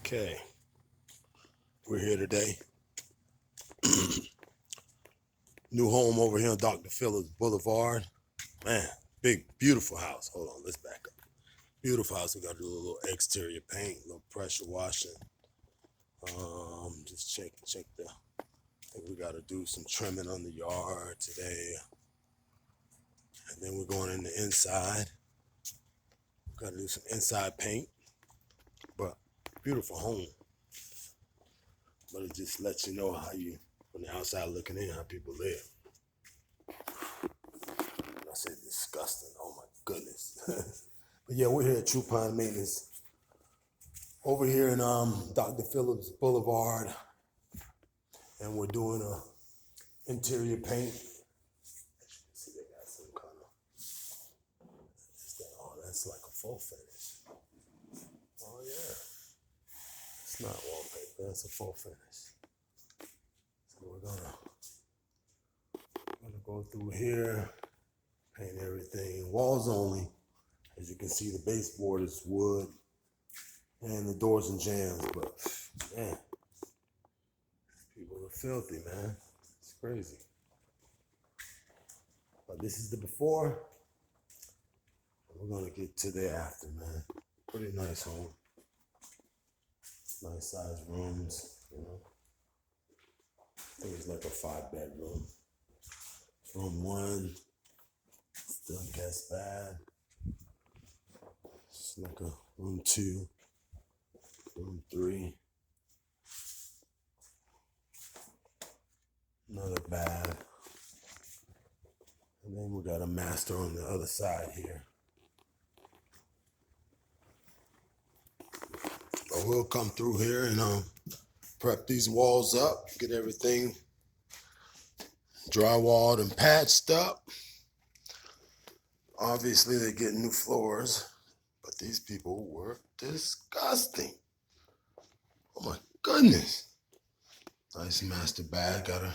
Okay, we're here today. New home over here on Dr. Phillips Boulevard. Man, big, beautiful house. Hold on, let's back up. Beautiful house. We got to do a little exterior paint, a little pressure washing. Just check the. I think we got to do some trimming on the yard today, and then we're going in the inside. We got to do some inside paint, but beautiful home. But it just lets you know how you, from the outside looking in, how people live. I said disgusting. Oh my goodness. But yeah, we're here at True Pine Maintenance over here in Dr. Phillips Boulevard, and we're doing a interior paint. See, they got some kind of, oh, that's like a faux finish. Oh yeah, it's not wallpaper. That's a faux finish. So we're gonna go through here, paint everything. Walls only. As you can see, the baseboard is wood, and the doors and jambs. But man, people are filthy, man. It's crazy. But this is the before. We're gonna get to the after, man. Pretty nice home. Nice sized rooms, you know. I think it's like a 5-bedroom. Room 1 still gets bad. It's like a room 2, room 3. Another bad. And then we got a master on the other side here. But we'll come through here and prep these walls up, get everything drywalled and patched up. Obviously, they're getting new floors, but these people were disgusting. Oh my goodness. Nice master bag. Gotta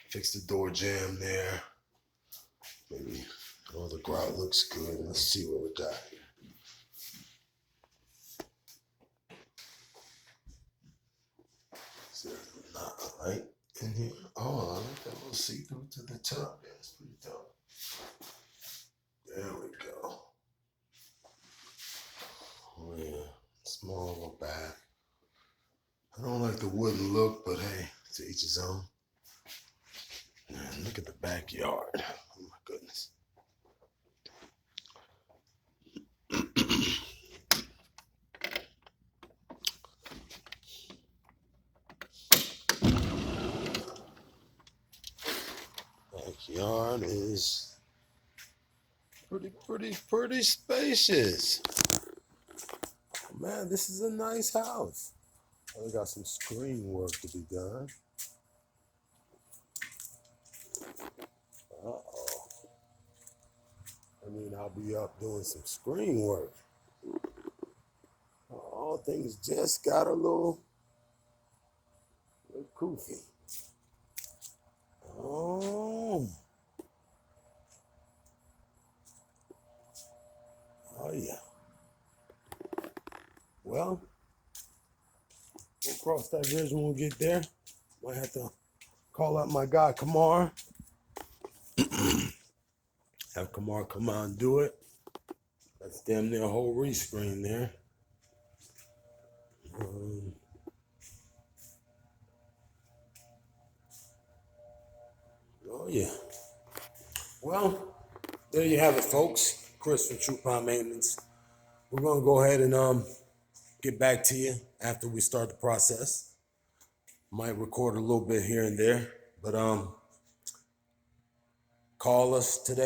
fix the door jamb there. Maybe, oh, the grout looks good. Let's see what we got here. Is there not a light in here? Oh, I like that little see-through to the top. Yeah, it's pretty dope. There we go. Oh yeah, small little bath. I don't like the wooden look, but hey, to each his own. Man, look at the backyard. Oh my goodness. Backyard is pretty spacious. Man, this is a nice house. We got some screen work to be done. Uh-oh. I mean, I'll be up doing some screen work. All things just got a little goofy. Oh. Oh, yeah. Well, we'll cross that bridge when we get there. Might have to call out my guy, Kamar. Have Kamar come out and do it. That's damn near a whole rescreen there. Oh, yeah. Well, there you have it, folks. Chris from True Pine Maintenance. We're going to go ahead and get back to you after we start the process. Might record a little bit here and there, but call us today.